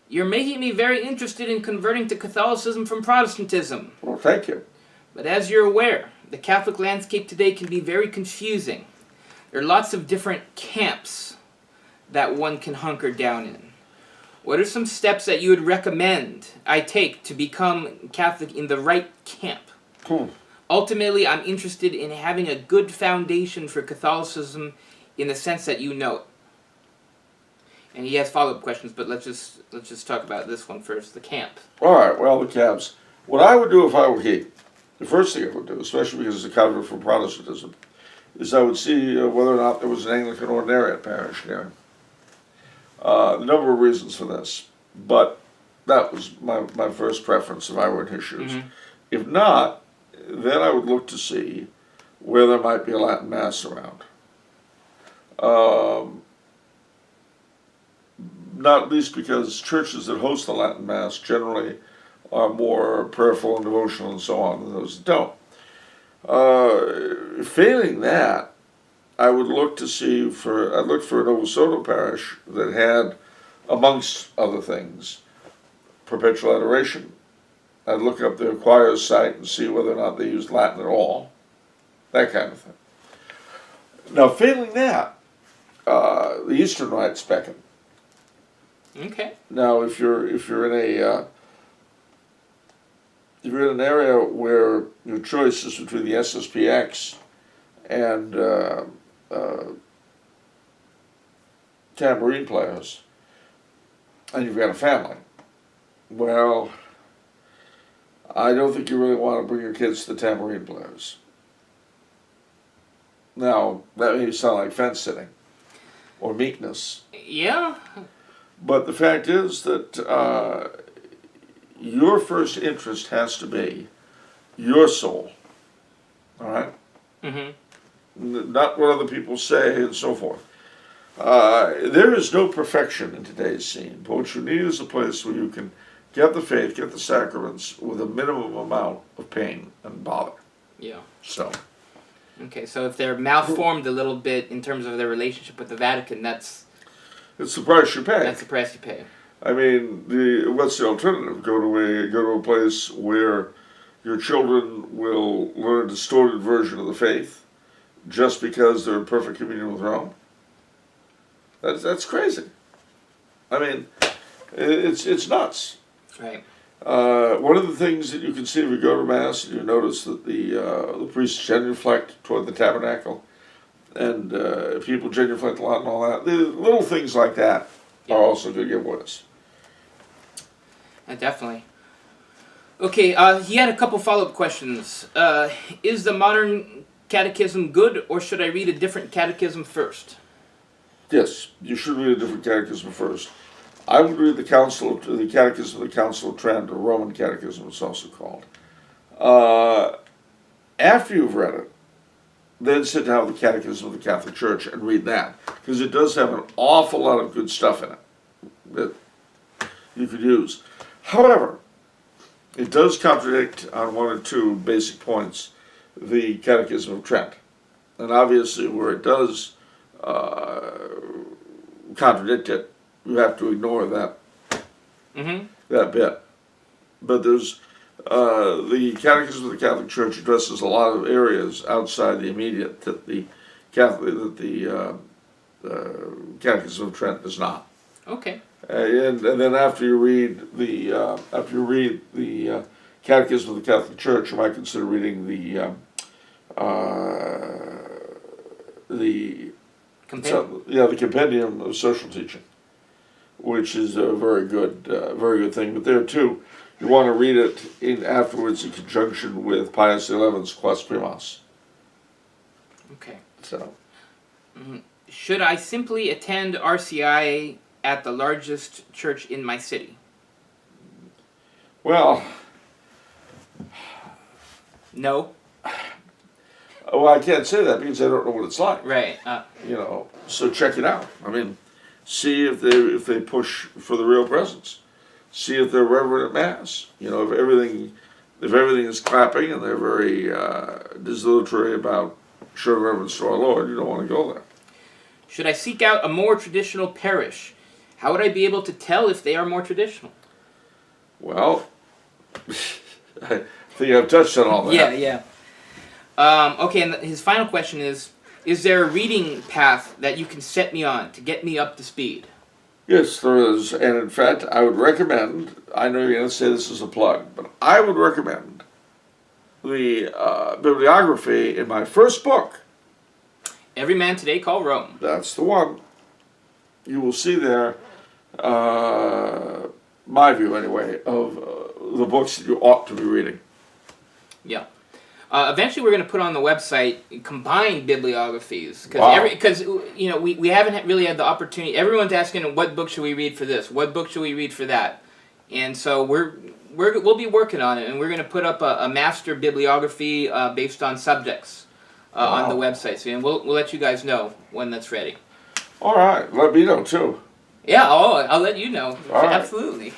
You're making me very interested in converting to Catholicism from Protestantism. Well, thank you. But as you're aware, the Catholic landscape today can be very confusing. There are lots of different camps that one can hunker down in. What are some steps that you would recommend I take to become Catholic in the right camp? Cool. Ultimately, I'm interested in having a good foundation for Catholicism in the sense that you know it. And he has follow-up questions, but let's just talk about this one first, the camp. All right, well, the camps. What I would do if I were he, the first thing I would do, especially because it's a convert from Protestantism, is I would see whether or not there was an Anglican ordinariate parish near. A number of reasons for this, but that was my first preference if I were in his shoes. Mm-hmm. If not, then I would look to see where there might be a Latin Mass around. Not least because churches that host the Latin Mass generally are more prayerful and devotional and so on than those that don't. Failing that, I would look to see I'd look for an Ovasoto parish that had, amongst other things, perpetual adoration. I'd look up their choir's site and see whether or not they used Latin at all. That kind of thing. Now, failing that, the Eastern rites beckon. Okay. Now, if you're in an area where your choice is between the SSPX and tambourine players, and you've got a family, well, I don't think you really want to bring your kids to the tambourine players. Now, that may sound like fence sitting or meekness. Yeah. But the fact is that your first interest has to be your soul. All right? Mm-hmm. Not what other people say and so forth. There is no perfection in today's scene, but what you need is a place where you can get the faith, get the sacraments with a minimum amount of pain and bother. Yeah. So. Okay, so if they're malformed a little bit in terms of their relationship with the Vatican, It's the price you pay. that's the price you pay. I mean, what's the alternative? Go to a place where your children will learn a distorted version of the faith just because they're in perfect communion with Rome? That's crazy. I mean, it's nuts. Right. One of the things that you can see if you go to Mass and you notice that the priests genuflect toward the tabernacle, and people genuflect a lot and all that. The little things like that are also good giveaways. Definitely. Okay, he had a couple follow-up questions. Is the modern catechism good, or should I read a different catechism first? Yes, you should read a different catechism first. I would read the Catechism of the Council of Trent, or Roman Catechism, it's also called. After you've read it, then sit down with the Catechism of the Catholic Church and read that, because it does have an awful lot of good stuff in it that you could use. However, it does contradict on one or two basic points the Catechism of Trent. And obviously where it does contradict it, you have to ignore that that bit. But there's the Catechism of the Catholic Church addresses a lot of areas outside the immediate that the Catechism of Trent does not. Okay. And then after you read the Catechism of the Catholic Church, you might consider reading the Compendium of Social Teaching, which is a very good thing. But there too, you want to read it afterwards in conjunction with Pius XI's Quas Primas. Okay. So, should I simply attend RCI at the largest church in my city? well, No. well, I can't say that because I don't know what it's like. Right. So check it out. I mean, see if they push for the real presence. See if they're reverent at Mass. If everything is clapping and they're very desultory about showing reverence to our Lord, you don't want to go there. Should I seek out a more traditional parish how would I be able to tell if they are more traditional? Well, I think I've touched on all that. Yeah. Okay, and his final question is there a reading path that you can set me on to get me up to speed? Yes, there is. And in fact, I would recommend, I know you're going to say this is a plug, but I would recommend the bibliography in my first book. Every Man Today Call Rome. That's the one. You will see there, my view anyway, of the books that you ought to be reading. Yeah. Eventually, we're going to put on the website combined bibliographies because we haven't really had the opportunity. Everyone's asking, what book should we read for this? What book should we read for that? And so we'll be working on it, and we're going to put up a master bibliography based on subjects on the website. So, and we'll let you guys know when that's ready. All right, let me know too. Yeah, I'll let you know. All right. Absolutely.